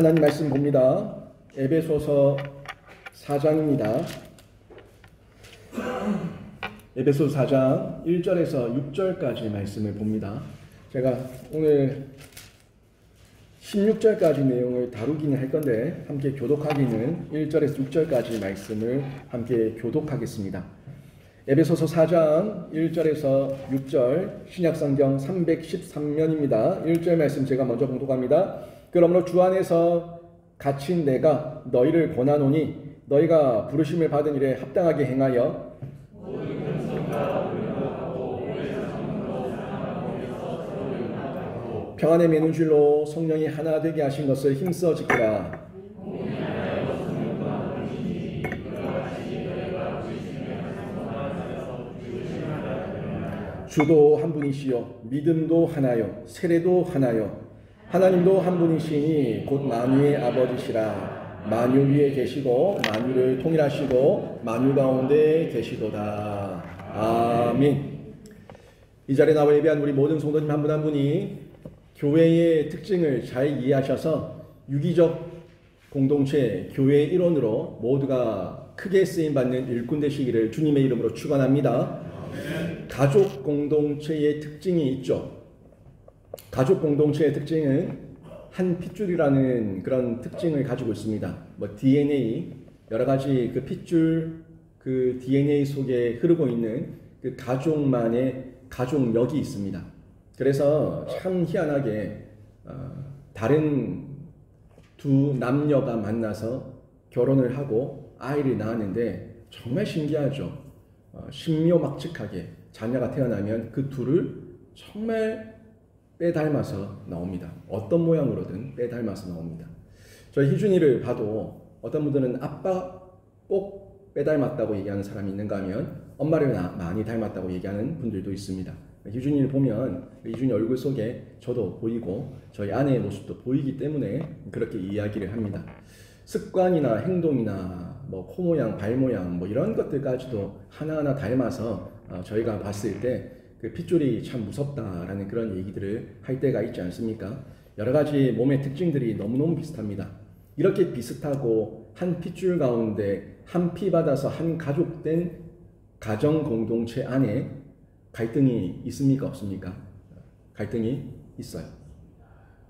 하나님 말씀 봅니다. 에베소서 4장입니다. 에베소서 4장 1절에서 6절까지 말씀을 봅니다. 제가 오늘 16절까지 내용을 다루기는 할 건데 함께 교독하기는 1절에서 6절까지 말씀을 함께 교독하겠습니다. 에베소서 4장 1절에서 6절 신약성경 313면입니다. 1절 말씀 제가 먼저 봉독합니다. 그러므로 주 안에서 갇힌 내가 너희를 권하노니 너희가 부르심을 받은 일에 합당하게 행하여 평안에 매는 줄로 성령이 하나 되게 하신 것을 힘써 지키라. 주도 한 분이시요 믿음도 하나요 세례도 하나요 하나님도 한 분이시니 곧 만유의 아버지시라. 만유 위에 계시고 만유를 통일하시고 만유 가운데 계시도다. 아멘. 이 자리에 나와 예배한 우리 모든 성도님 한 분 한 분이 교회의 특징을 잘 이해하셔서 유기적 공동체 교회의 일원으로 모두가 크게 쓰임받는 일꾼 되시기를 주님의 이름으로 축원합니다. 가족 공동체의 특징이 있죠. 가족 공동체의 특징은 한 핏줄이라는 그런 특징을 가지고 있습니다. DNA, 여러 가지 그 핏줄, 그 DNA 속에 흐르고 있는 그 가족만의 가족력이 있습니다. 그래서 참 희한하게 다른 두 남녀가 만나서 결혼을 하고 아이를 낳았는데 정말 신기하죠. 신묘막측하게 자녀가 태어나면 그 둘을 정말 빼닮아서 나옵니다. 어떤 모양으로든 빼닮아서 나옵니다. 저희 희준이를 봐도 어떤 분들은 아빠 꼭 빼닮았다고 얘기하는 사람이 있는가 하면 엄마를 많이 닮았다고 얘기하는 분들도 있습니다. 희준이를 보면 희준이 얼굴 속에 저도 보이고 저희 아내의 모습도 보이기 때문에 그렇게 이야기를 합니다. 습관이나 행동이나 코 모양, 발 모양 이런 것들까지도 하나하나 닮아서 저희가 봤을 때 그 핏줄이 참 무섭다라는 그런 얘기들을 할 때가 있지 않습니까? 여러 가지 몸의 특징들이 너무너무 비슷합니다. 이렇게 비슷하고 한 핏줄 가운데 한 피 받아서 한 가족된 가정 공동체 안에 갈등이 있습니까? 없습니까? 갈등이 있어요.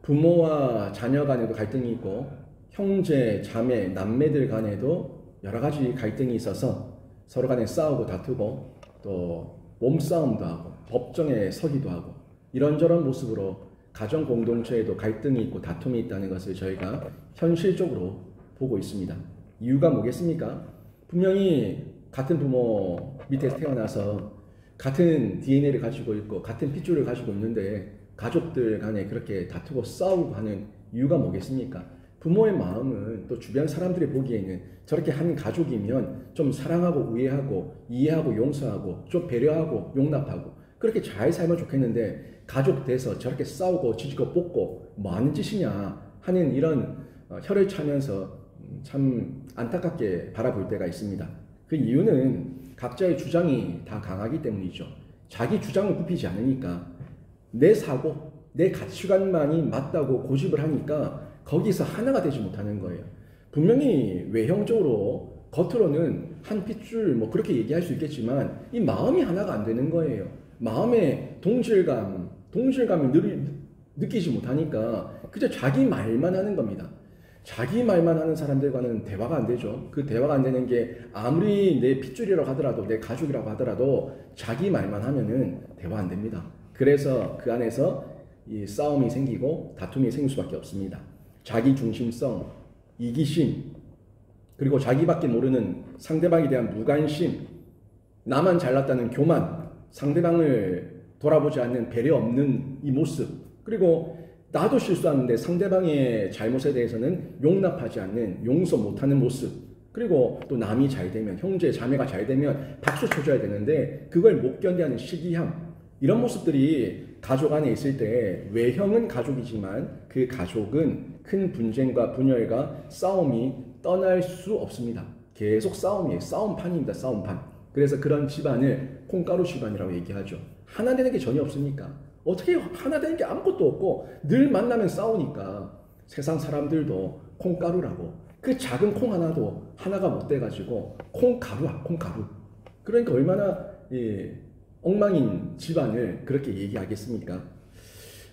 부모와 자녀 간에도 갈등이 있고 형제, 자매, 남매들 간에도 여러 가지 갈등이 있어서 서로 간에 싸우고 다투고 또 몸싸움도 하고 법정에 서기도 하고 이런저런 모습으로 가정 공동체에도 갈등이 있고 다툼이 있다는 것을 저희가 현실적으로 보고 있습니다. 이유가 뭐겠습니까? 분명히 같은 부모 밑에서 태어나서 같은 DNA를 가지고 있고 같은 핏줄을 가지고 있는데 가족들 간에 그렇게 다투고 싸우고 하는 이유가 뭐겠습니까? 부모의 마음은 또 주변 사람들이 보기에는 저렇게 한 가족이면 좀 사랑하고 우애하고 이해하고 용서하고 좀 배려하고 용납하고 그렇게 잘 살면 좋겠는데 가족 돼서 저렇게 싸우고 지지고 볶고 뭐 하는 짓이냐 하는 이런 혀를 차면서 참 안타깝게 바라볼 때가 있습니다. 그 이유는 각자의 주장이 다 강하기 때문이죠. 자기 주장을 굽히지 않으니까 내 사고, 내 가치관만이 맞다고 고집을 하니까 거기서 하나가 되지 못하는 거예요. 분명히 외형적으로 겉으로는 한 핏줄 그렇게 얘기할 수 있겠지만 이 마음이 하나가 안 되는 거예요. 마음의 동질감을 느끼지 못하니까 그저 자기 말만 하는 겁니다. 자기 말만 하는 사람들과는 대화가 안 되죠. 그 대화가 안 되는 게 아무리 내 핏줄이라고 하더라도 내 가족이라고 하더라도 자기 말만 하면은 대화 안 됩니다. 그래서 그 안에서 이 싸움이 생기고 다툼이 생길 수밖에 없습니다. 자기 중심성, 이기심, 그리고 자기밖에 모르는 상대방에 대한 무관심, 나만 잘났다는 교만, 상대방을 돌아보지 않는 배려 없는 이 모습, 그리고 나도 실수하는데 상대방의 잘못에 대해서는 용납하지 않는, 용서 못하는 모습, 그리고 또 남이 잘 되면, 형제, 자매가 잘 되면 박수 쳐줘야 되는데 그걸 못 견뎌하는 시기함, 이런 모습들이 가족 안에 있을 때 외형은 가족이지만 그 가족은 큰 분쟁과 분열과 싸움이 떠날 수 없습니다. 계속 싸움이에요. 싸움판입니다. 싸움판. 그래서 그런 집안을 콩가루 집안이라고 얘기하죠. 하나 되는 게 전혀 없으니까. 어떻게 하나 되는 게 아무것도 없고 늘 만나면 싸우니까 세상 사람들도 콩가루라고. 그 작은 콩 하나도 하나가 못 돼가지고 콩가루야, 콩가루. 그러니까 얼마나 엉망인 집안을 그렇게 얘기하겠습니까?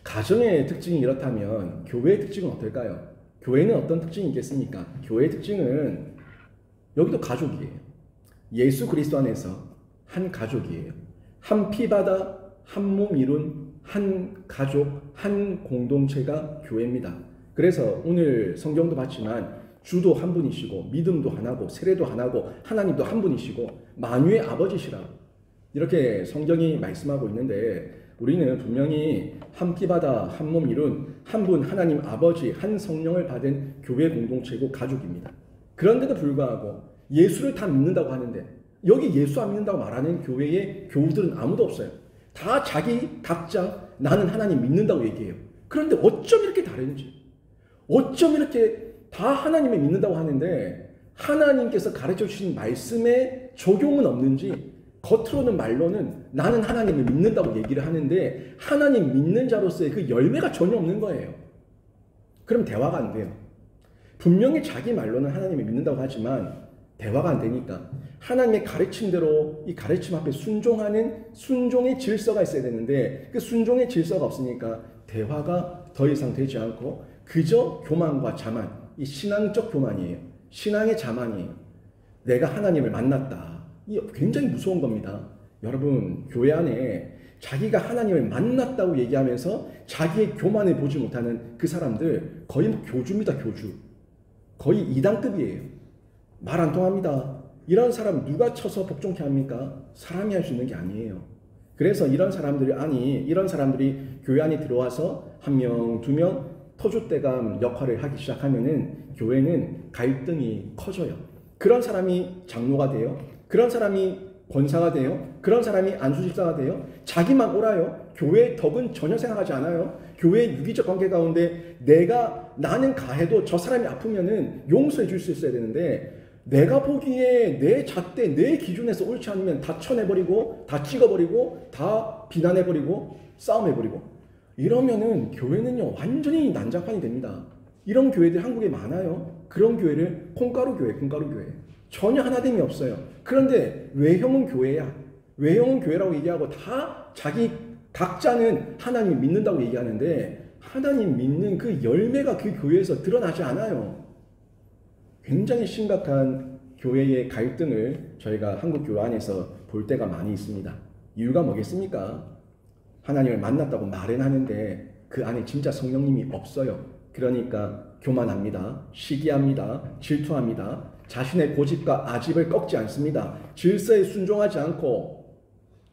가정의 특징이 이렇다면 교회의 특징은 어떨까요? 교회는 어떤 특징이 있겠습니까? 교회의 특징은 여기도 가족이에요. 예수 그리스도 안에서 한 가족이에요. 한 피바다 한 몸 이룬 한 가족, 한 공동체가 교회입니다. 그래서 오늘 성경도 봤지만 주도 한 분이시고 믿음도 하나고 세례도 하나고 하나님도 한 분이시고 만유의 아버지시라 이렇게 성경이 말씀하고 있는데 우리는 분명히 한 피바다 한 몸 이룬 한 분 하나님 아버지 한 성령을 받은 교회 공동체고 가족입니다. 그런데도 불구하고 예수를 다 믿는다고 하는데 여기 예수 안 믿는다고 말하는 교회의 교우들은 아무도 없어요. 다 자기 각자 나는 하나님 믿는다고 얘기해요. 그런데 어쩜 이렇게 다른지, 어쩜 이렇게 다 하나님을 믿는다고 하는데 하나님께서 가르쳐 주신 말씀에 적용은 없는지 겉으로는 말로는 나는 하나님을 믿는다고 얘기를 하는데 하나님 믿는 자로서의 그 열매가 전혀 없는 거예요. 그럼 대화가 안 돼요. 분명히 자기 말로는 하나님을 믿는다고 하지만 대화가 안 되니까 하나님의 가르침대로 이 가르침 앞에 순종하는 순종의 질서가 있어야 되는데 그 순종의 질서가 없으니까 대화가 더 이상 되지 않고 그저 교만과 자만, 이 신앙적 교만이에요. 신앙의 자만이에요. 내가 하나님을 만났다. 이 굉장히 무서운 겁니다. 여러분 교회 안에 자기가 하나님을 만났다고 얘기하면서 자기의 교만을 보지 못하는 그 사람들 거의 교주입니다. 교주. 거의 이단급이에요. 말 안 통합니다. 이런 사람 누가 쳐서 복종케 합니까? 사람이 할 수 있는 게 아니에요. 그래서 이런 사람들이 교회 안에 들어와서 한 명, 두 명 터줏대감 역할을 하기 시작하면은 교회는 갈등이 커져요. 그런 사람이 장로가 돼요. 그런 사람이 권사가 돼요. 그런 사람이 안수집사가 돼요. 자기만 옳아요. 교회의 덕은 전혀 생각하지 않아요. 교회의 유기적 관계 가운데 나는 가해도 저 사람이 아프면은 용서해 줄 수 있어야 되는데 내가 보기에 내 잣대, 내 기준에서 옳지 않으면 다 쳐내버리고 다 찍어버리고 다 비난해버리고 싸움해버리고 이러면은 교회는요 완전히 난장판이 됩니다. 이런 교회들 한국에 많아요. 그런 교회를 콩가루 교회 전혀 하나됨이 없어요. 그런데 외형은 교회야. 외형은 교회라고 얘기하고 다 자기 각자는 하나님 믿는다고 얘기하는데 하나님 믿는 그 열매가 그 교회에서 드러나지 않아요. 굉장히 심각한 교회의 갈등을 저희가 한국 교회 안에서 볼 때가 많이 있습니다. 이유가 뭐겠습니까? 하나님을 만났다고 말은 하는데 그 안에 진짜 성령님이 없어요. 그러니까 교만합니다. 시기합니다. 질투합니다. 자신의 고집과 아집을 꺾지 않습니다. 질서에 순종하지 않고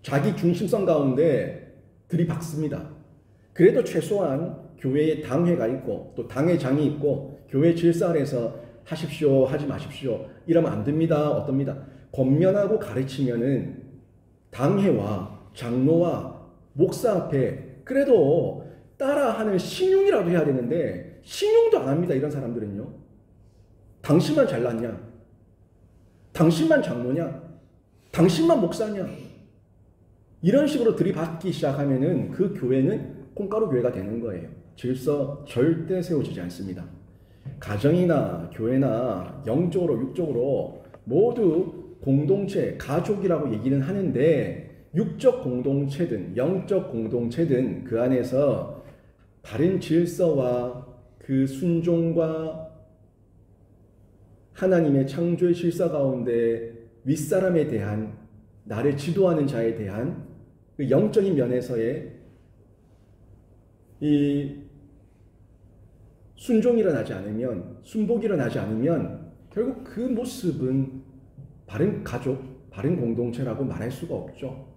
자기 중심성 가운데 들이박습니다. 그래도 최소한 교회에 당회가 있고 또 당회장이 있고 교회 질서 아래서 하십시오 하지 마십시오 이러면 안 됩니다. 어떻습니다. 권면하고 가르치면은 당회와 장로와 목사 앞에 그래도 따라하는 신용이라도 해야 되는데 신용도 안 합니다. 이런 사람들은요. 당신만 잘났냐? 당신만 장로냐? 당신만 목사냐? 이런 식으로 들이받기 시작하면은 그 교회는 콩가루 교회가 되는 거예요. 질서 절대 세워지지 않습니다. 가정이나 교회나 영적으로 육적으로 모두 공동체, 가족이라고 얘기는 하는데 육적 공동체든 영적 공동체든 그 안에서 바른 질서와 그 순종과 하나님의 창조의 질서 가운데 윗사람에 대한 나를 지도하는 자에 대한 그 영적인 면에서의 이 순종이 일어나지 않으면 순복이 일어나지 않으면 결국 그 모습은 바른 가족, 바른 공동체라고 말할 수가 없죠.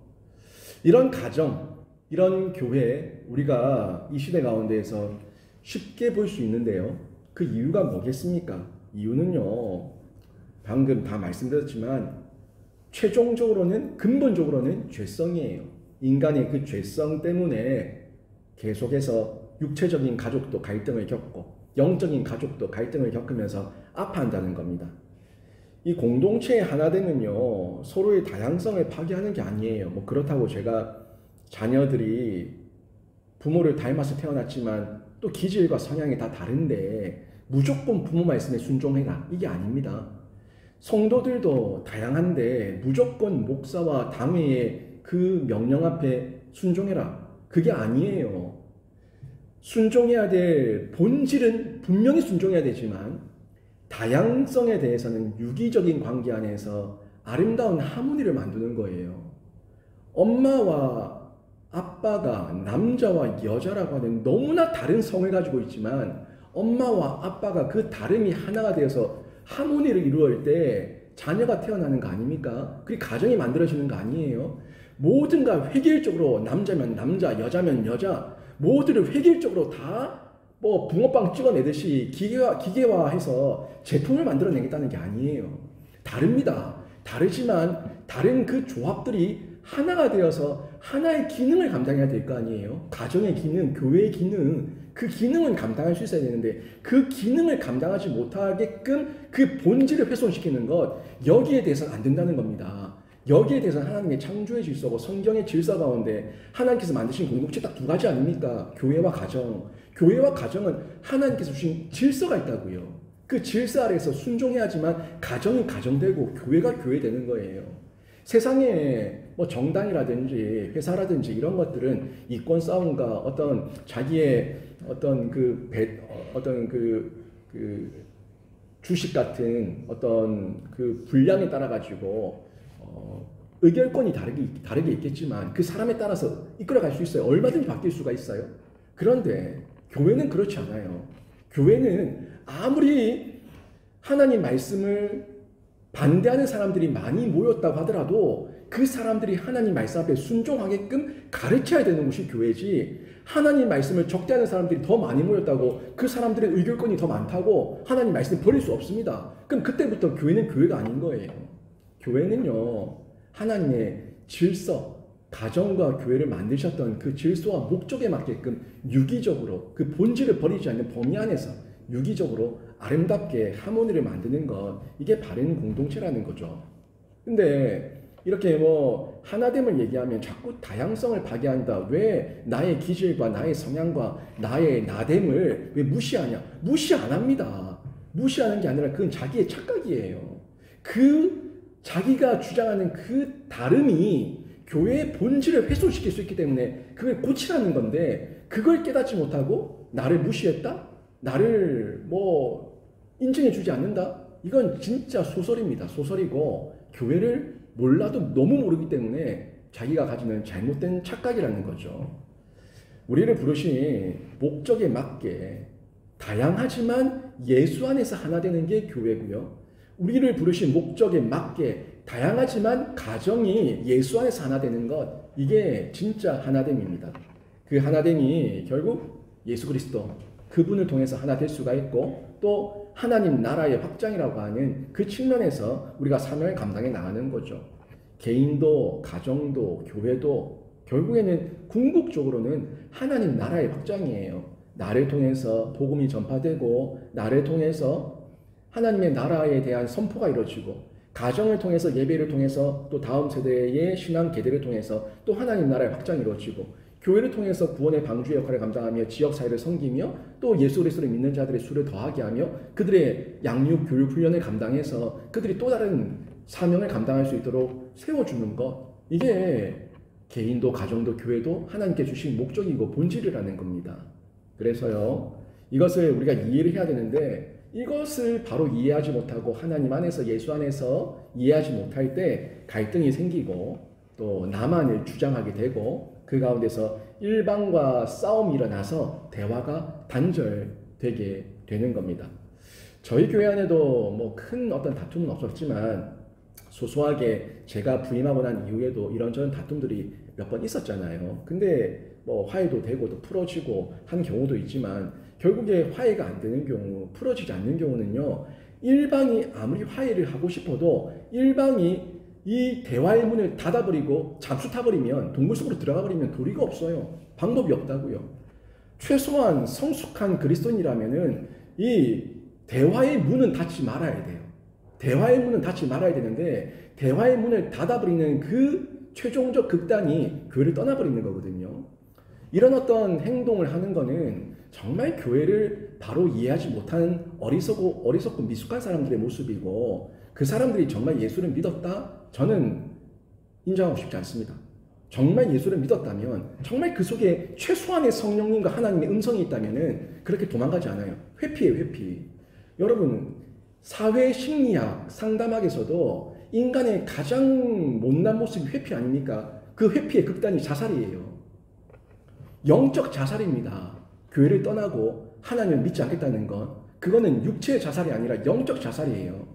이런 가정, 이런 교회 우리가 이 시대 가운데에서 쉽게 볼 수 있는데요. 그 이유가 뭐겠습니까? 이유는요. 방금 다 말씀드렸지만 최종적으로는 근본적으로는 죄성이에요. 인간의 그 죄성 때문에 계속해서 육체적인 가족도 갈등을 겪고 영적인 가족도 갈등을 겪으면서 아파한다는 겁니다. 이 공동체의 하나됨은요 서로의 다양성을 파괴하는 게 아니에요. 뭐 그렇다고 제가 자녀들이 부모를 닮아서 태어났지만 또 기질과 성향이 다 다른데 무조건 부모 말씀에 순종해라, 이게 아닙니다. 성도들도 다양한데 무조건 목사와 당회의 그 명령 앞에 순종해라, 그게 아니에요. 순종해야 될 본질은 분명히 순종해야 되지만 다양성에 대해서는 유기적인 관계 안에서 아름다운 하모니를 만드는 거예요. 엄마와 아빠가 남자와 여자라고 하는 너무나 다른 성을 가지고 있지만 엄마와 아빠가 그 다름이 하나가 되어서 하모니를 이루어질 때 자녀가 태어나는 거 아닙니까? 그게 가정이 만들어지는 거 아니에요? 모든가 획일적으로 남자면 남자, 여자면 여자, 모두를 획일적으로 다 뭐 붕어빵 찍어내듯이 기계화해서 제품을 만들어내겠다는 게 아니에요. 다릅니다. 다르지만 다른 그 조합들이 하나가 되어서 하나의 기능을 감당해야 될 거 아니에요. 가정의 기능, 교회의 기능, 그 기능은 감당할 수 있어야 되는데 그 기능을 감당하지 못하게끔 그 본질을 훼손시키는 것, 여기에 대해서는 안 된다는 겁니다. 여기에 대해서는 하나님의 창조의 질서고 성경의 질서 가운데 하나님께서 만드신 공동체 딱 두 가지 아닙니까? 교회와 가정. 교회와 가정은 하나님께서 주신 질서가 있다고요. 그 질서 아래에서 순종해야지만 가정이 가정되고 교회가 교회되는 거예요. 세상에 뭐 정당이라든지 회사라든지 이런 것들은 이권 싸움과 어떤 자기의 어떤 그 주식 같은 어떤 그 분량에 따라 가지고 의결권이 다르게 있겠지만 그 사람에 따라서 이끌어갈 수 있어요. 얼마든지 바뀔 수가 있어요. 그런데 교회는 그렇지 않아요. 교회는 아무리 하나님 말씀을 반대하는 사람들이 많이 모였다고 하더라도 그 사람들이 하나님 말씀 앞에 순종하게끔 가르쳐야 되는 곳이 교회지, 하나님 말씀을 적대하는 사람들이 더 많이 모였다고 그 사람들의 의결권이 더 많다고 하나님 말씀을 버릴 수 없습니다. 그럼 그때부터 교회는 교회가 아닌 거예요. 교회는요, 하나님의 질서, 가정과 교회를 만드셨던 그 질서와 목적에 맞게끔 유기적으로 그 본질을 버리지 않는 범위 안에서 유기적으로 아름답게 하모니를 만드는 것, 이게 바른 공동체라는 거죠. 근데 이렇게 뭐 하나됨을 얘기하면 자꾸 다양성을 파괴한다. 왜 나의 기질과 나의 성향과 나의 나됨을 왜 무시하냐? 무시 안 합니다. 무시하는 게 아니라 그건 자기의 착각이에요. 그 자기가 주장하는 그 다름이 교회의 본질을 훼손시킬 수 있기 때문에 그걸 고치라는 건데, 그걸 깨닫지 못하고 나를 무시했다? 나를 뭐 인정해주지 않는다? 이건 진짜 소설입니다. 소설이고 교회를 몰라도 너무 모르기 때문에 자기가 가지는 잘못된 착각이라는 거죠. 우리를 부르신 목적에 맞게 다양하지만 예수 안에서 하나 되는 게 교회고요. 우리를 부르신 목적에 맞게 다양하지만 가정이 예수 안에서 하나 되는 것, 이게 진짜 하나됨입니다. 그 하나됨이 결국 예수 그리스도, 그분을 통해서 하나 될 수가 있고 또 하나님 나라의 확장이라고 하는 그 측면에서 우리가 사명을 감당해 나가는 거죠. 개인도 가정도 교회도 결국에는 궁극적으로는 하나님 나라의 확장이에요. 나를 통해서 복음이 전파되고 나를 통해서 하나님의 나라에 대한 선포가 이루어지고 가정을 통해서 예배를 통해서 또 다음 세대의 신앙 계대를 통해서 또 하나님 나라의 확장이 이루어지고 교회를 통해서 구원의 방주의 역할을 감당하며 지역사회를 섬기며 또 예수 그리스도를 믿는 자들의 수를 더하게 하며 그들의 양육, 교육, 훈련을 감당해서 그들이 또 다른 사명을 감당할 수 있도록 세워주는 것, 이게 개인도 가정도 교회도 하나님께 주신 목적이고 본질이라는 겁니다. 그래서요, 이것을 우리가 이해를 해야 되는데 이것을 바로 이해하지 못하고 하나님 안에서 예수 안에서 이해하지 못할 때 갈등이 생기고 또 나만을 주장하게 되고 그 가운데서 일방과 싸움이 일어나서 대화가 단절되게 되는 겁니다. 저희 교회 안에도 뭐 큰 어떤 다툼은 없었지만 소소하게 제가 부임하고 난 이후에도 이런저런 다툼들이 몇 번 있었잖아요. 근데 뭐 화해도 되고 또 풀어지고 한 경우도 있지만 결국에 화해가 안 되는 경우, 풀어지지 않는 경우는요, 일방이 아무리 화해를 하고 싶어도 일방이 이 대화의 문을 닫아버리고 잠수 타버리면, 동굴 속으로 들어가버리면 도리가 없어요. 방법이 없다고요. 최소한 성숙한 그리스도인이라면은 이 대화의 문은 닫지 말아야 돼요. 대화의 문은 닫지 말아야 되는데 대화의 문을 닫아버리는 그 최종적 극단이 교회를 떠나버리는 거거든요. 이런 어떤 행동을 하는 거는 정말 교회를 바로 이해하지 못하는 어리석고 미숙한 사람들의 모습이고, 그 사람들이 정말 예수를 믿었다? 저는 인정하고 싶지 않습니다. 정말 예수를 믿었다면, 정말 그 속에 최소한의 성령님과 하나님의 음성이 있다면 그렇게 도망가지 않아요. 회피예요, 회피. 여러분, 사회 심리학 상담학에서도 인간의 가장 못난 모습이 회피 아닙니까? 그 회피의 극단이 자살이에요. 영적 자살입니다. 교회를 떠나고 하나님을 믿지 않겠다는 건, 그거는 육체의 자살이 아니라 영적 자살이에요.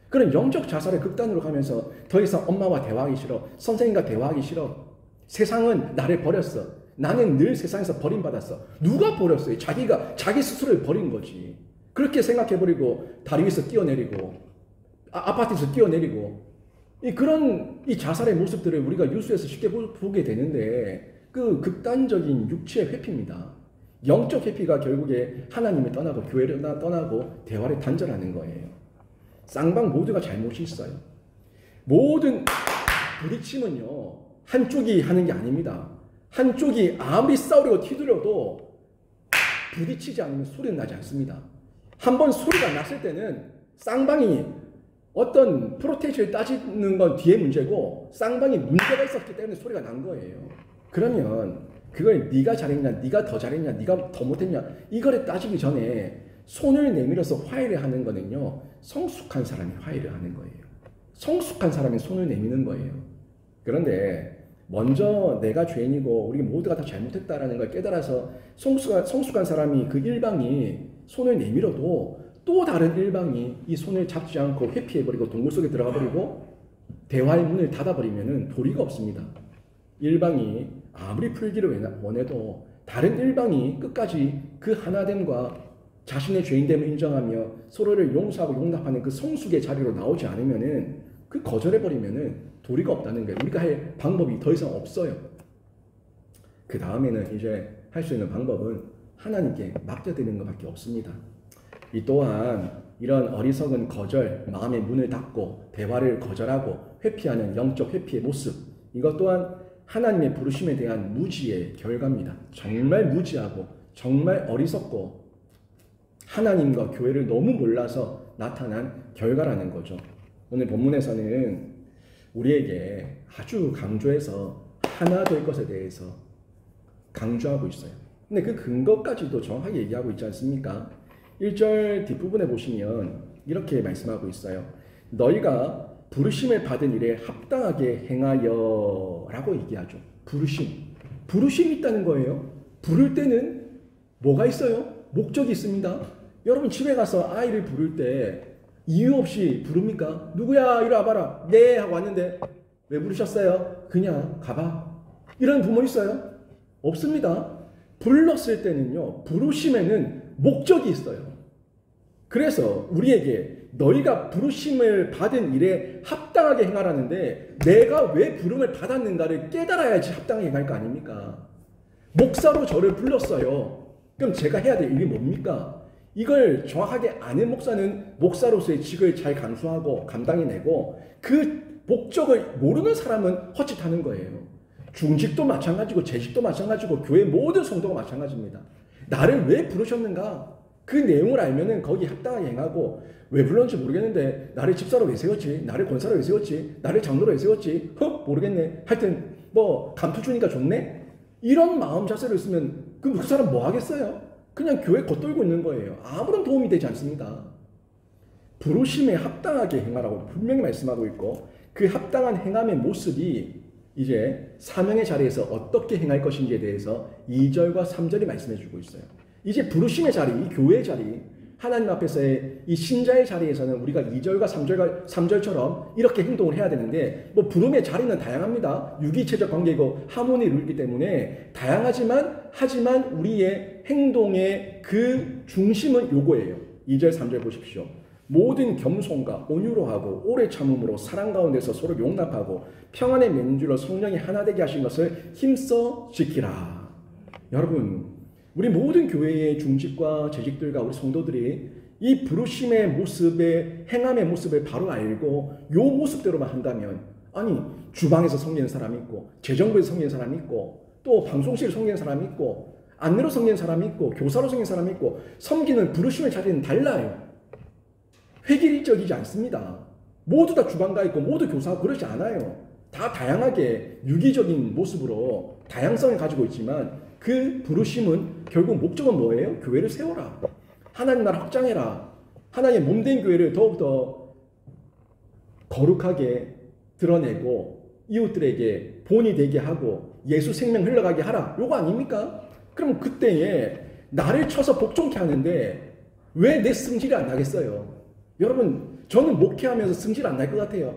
그런 영적 자살의 극단으로 가면서 더 이상 엄마와 대화하기 싫어, 선생님과 대화하기 싫어, 세상은 나를 버렸어, 나는 늘 세상에서 버림받았어. 누가 버렸어요? 자기 스스로를 버린 거지. 그렇게 생각해버리고 다리 위에서 뛰어내리고 아파트에서 뛰어내리고, 그런 자살의 모습들을 우리가 뉴스에서 쉽게 보게 되는데, 그 극단적인 육체의 회피입니다. 영적 회피가 결국에 하나님을 떠나고 교회를 떠나고 대화를 단절하는 거예요. 쌍방 모두가 잘못이 있어요. 모든 부딪힘은요, 한쪽이 하는 게 아닙니다. 한쪽이 아무리 싸우려고 튀두려도 부딪히지 않으면 소리는 나지 않습니다. 한번 소리가 났을 때는 쌍방이 어떤 프로테이션을 따지는 건 뒤에 문제고, 쌍방이 문제가 있었기 때문에 소리가 난 거예요. 그러면 그걸 네가 잘했냐, 네가 더 잘했냐, 네가 더 못했냐, 이거를 따지기 전에 손을 내밀어서 화해를 하는 거는요, 성숙한 사람이 화해를 하는 거예요. 성숙한 사람이 손을 내미는 거예요. 그런데 먼저 내가 죄인이고 우리 모두가 다 잘못했다라는 걸 깨달아서 성숙한 사람이, 그 일방이 손을 내밀어도 또 다른 일방이 이 손을 잡지 않고 회피해버리고 동굴 속에 들어가버리고 대화의 문을 닫아버리면 도리가 없습니다. 일방이 아무리 풀기를 원해도 다른 일방이 끝까지 그 하나됨과 자신의 죄인됨을 인정하며 서로를 용서하고 용납하는 그 성숙의 자리로 나오지 않으면은, 그 거절해버리면은 도리가 없다는 거예요. 우리가 할 방법이 더 이상 없어요. 그 다음에는 이제 할 수 있는 방법은 하나님께 맡겨드리는 것밖에 없습니다. 이 또한 이런 어리석은 거절, 마음의 문을 닫고 대화를 거절하고 회피하는 영적 회피의 모습, 이것 또한 하나님의 부르심에 대한 무지의 결과입니다. 정말 무지하고 정말 어리석고 하나님과 교회를 너무 몰라서 나타난 결과라는 거죠. 오늘 본문에서는 우리에게 아주 강조해서 하나 될 것에 대해서 강조하고 있어요. 근데 그 근거까지도 정확하게 얘기하고 있지 않습니까? 1절 뒷부분에 보시면 이렇게 말씀하고 있어요. 너희가 부르심을 받은 일에 합당하게 행하여 라고 얘기하죠. 부르심이 있다는 거예요. 부를 때는 뭐가 있어요? 목적이 있습니다. 여러분 집에 가서 아이를 부를 때 이유 없이 부릅니까? 누구야 이리 와봐라. 네 하고 왔는데 왜 부르셨어요? 그냥 가봐. 이런 부모 있어요? 없습니다. 불렀을 때는요, 부르심에는 목적이 있어요. 그래서 우리에게 너희가 부르심을 받은 일에 합당하게 행하라는데, 내가 왜 부름을 받았는가를 깨달아야지 합당하게 행할 거 아닙니까? 목사로 저를 불렀어요. 그럼 제가 해야 될 일이 뭡니까? 이걸 정확하게 아는 목사는 목사로서의 직을 잘 감수하고 감당해내고, 그 목적을 모르는 사람은 헛짓하는 거예요. 중직도 마찬가지고 재직도 마찬가지고 교회 모든 성도가 마찬가지입니다. 나를 왜 부르셨는가? 그 내용을 알면은 거기 합당하게 행하고, 왜 불렀는지 모르겠는데 나를 집사로 왜 세웠지? 나를 권사로 왜 세웠지? 나를 장로로 왜 세웠지? 모르겠네. 하여튼 뭐 감투 주니까 좋네? 이런 마음 자세로 있으면 그 사람 뭐 하겠어요? 그냥 교회 겉돌고 있는 거예요. 아무런 도움이 되지 않습니다. 부르심에 합당하게 행하라고 분명히 말씀하고 있고, 그 합당한 행함의 모습이 이제 사명의 자리에서 어떻게 행할 것인지에 대해서 2절과 3절이 말씀해 주고 있어요. 이제 부르심의 자리, 이 교회의 자리, 하나님 앞에서의 이 신자의 자리에서는 우리가 2절과 3절처럼 이렇게 행동을 해야 되는데, 뭐 부름의 자리는 다양합니다. 유기체적 관계이고 하모니를 이루기 때문에 하지만 우리의 행동의 그 중심은 요거예요. 2절 3절 보십시오. 모든 겸손과 온유로 하고 오래 참음으로 사랑 가운데서 서로 용납하고 평안의 맹줄로 성령이 하나 되게 하신 것을 힘써 지키라. 여러분, 우리 모든 교회의 중직과 재직들과 우리 성도들이 이 부르심의 모습의 행함의 모습을 바로 알고 요 모습대로만 한다면, 아니 주방에서 섬기는 사람이 있고 재정부에서 섬기는 사람이 있고 또 방송실에서 섬기는 사람이 있고 안내로 섬기는 사람이 있고 교사로 섬기는 사람이 있고 섬기는 부르심의 자리는 달라요. 획일적이지 않습니다. 모두 다 주방가 있고 모두 교사하고 그러지 않아요. 다 다양하게 유기적인 모습으로 다양성을 가지고 있지만 그 부르심은 결국 목적은 뭐예요? 교회를 세워라. 하나님 나라 확장해라. 하나님의 몸된 교회를 더욱더 거룩하게 드러내고 이웃들에게 본이 되게 하고 예수 생명 흘러가게 하라. 요거 아닙니까? 그럼 그때에 나를 쳐서 복종케 하는데 왜 내 승질이 안 나겠어요? 여러분, 저는 목회하면서 승질 안 날 것 같아요.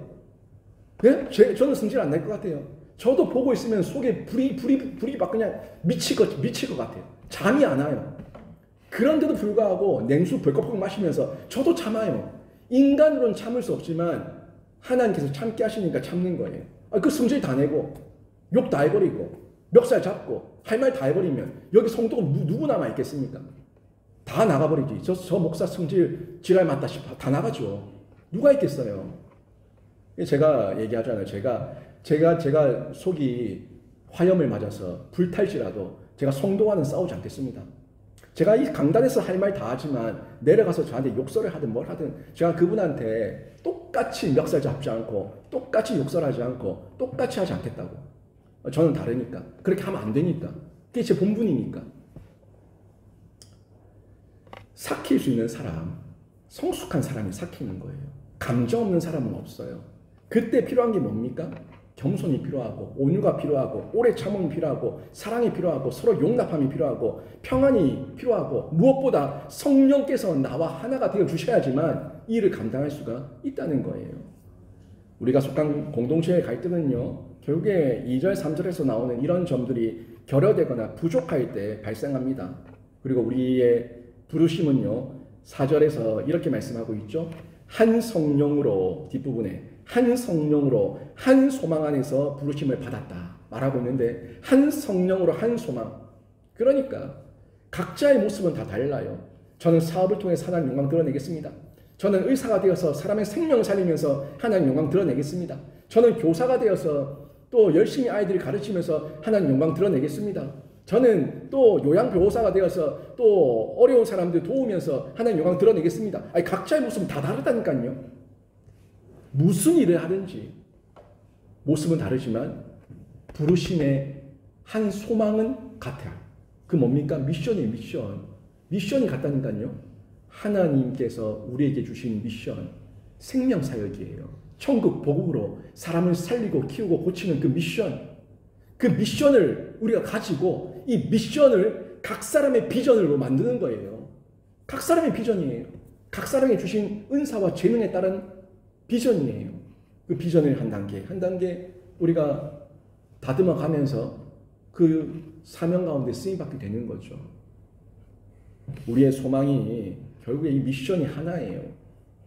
네? 저는 승질 안 날 것 같아요. 저도 보고 있으면 속에 불이 막 그냥 미칠 것 같아요. 잠이 안 와요. 그런데도 불구하고 냉수 벌컥벌컥 마시면서 저도 참아요. 인간으로는 참을 수 없지만 하나님께서 참게 하시니까 참는 거예요. 그 승질 다 내고 욕 다 해버리고 멱살 잡고 할 말 다 해버리면 여기 성도가 누구 남아있겠습니까? 다 나가버리지. 저 목사 성질 지랄 맞다 싶어. 다 나가죠. 누가 있겠어요? 제가 얘기하잖아요. 제가 속이 화염을 맞아서 불탈지라도 제가 성도와는 싸우지 않겠습니다. 제가 이 강단에서 할 말 다 하지만 내려가서 저한테 욕설을 하든 뭘 하든 제가 그분한테 똑같이 멱살 잡지 않고 똑같이 욕설하지 않고 똑같이 하지 않겠다고. 저는 다르니까. 그렇게 하면 안 되니까. 그게 제 본분이니까. 삭힐 수 있는 사람, 성숙한 사람이 삭히는 거예요. 감정 없는 사람은 없어요. 그때 필요한 게 뭡니까? 겸손이 필요하고 온유가 필요하고 오래 참음이 필요하고 사랑이 필요하고 서로 용납함이 필요하고 평안이 필요하고 무엇보다 성령께서 나와 하나가 되어 주셔야지만 이 일을 감당할 수가 있다는 거예요. 우리가 속한 공동체의 갈등은요, 결국에 2절 3절에서 나오는 이런 점들이 결여되거나 부족할 때 발생합니다. 그리고 우리의 부르심은요, 4절에서 이렇게 말씀하고 있죠. 한 성령으로, 뒷부분에 한 성령으로 한 소망 안에서 부르심을 받았다 말하고 있는데, 한 성령으로 한 소망. 그러니까 각자의 모습은 다 달라요. 저는 사업을 통해 하나님 영광 드러내겠습니다. 저는 의사가 되어서 사람의 생명을 살리면서 하나님 영광 드러내겠습니다. 저는 교사가 되어서 또 열심히 아이들을 가르치면서 하나님 영광 드러내겠습니다. 저는 또 요양보호사가 되어서 또 어려운 사람들 도우면서 하나님 영광 드러내겠습니다. 아니, 각자의 모습은 다 다르다니까요. 무슨 일을 하든지 모습은 다르지만 부르심의 한 소망은 같아요. 그 뭡니까? 미션이에요. 미션이 같다니까요. 하나님께서 우리에게 주신 미션, 생명사역이에요. 천국 복음으로 사람을 살리고 키우고 고치는 그 미션, 그 미션을 우리가 가지고 이 미션을 각 사람의 비전으로 만드는 거예요. 각 사람의 비전이에요. 각 사람이 주신 은사와 재능에 따른 비전이에요. 그 비전을 한 단계 우리가 다듬어 가면서 그 사명 가운데 쓰임받게 되는 거죠. 우리의 소망이 결국에 이 미션이 하나예요.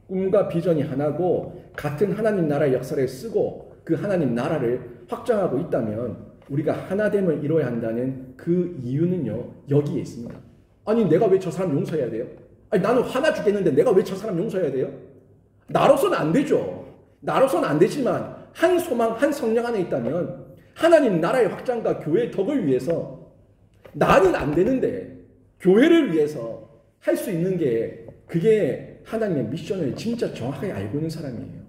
꿈과 비전이 하나고 같은 하나님 나라의 역사를 쓰고 그 하나님 나라를 확장하고 있다면 우리가 하나됨을 이루어야 한다는 그 이유는요, 여기에 있습니다. 아니, 내가 왜 저 사람 용서해야 돼요? 아니, 나는 화나 죽겠는데 내가 왜 저 사람 용서해야 돼요? 나로서는 안 되죠. 나로서는 안 되지만 한 소망, 한 성령 안에 있다면 하나님 나라의 확장과 교회의 덕을 위해서 나는 안 되는데 교회를 위해서 할 수 있는 게 그게 하나님의 미션을 진짜 정확하게 알고 있는 사람이에요.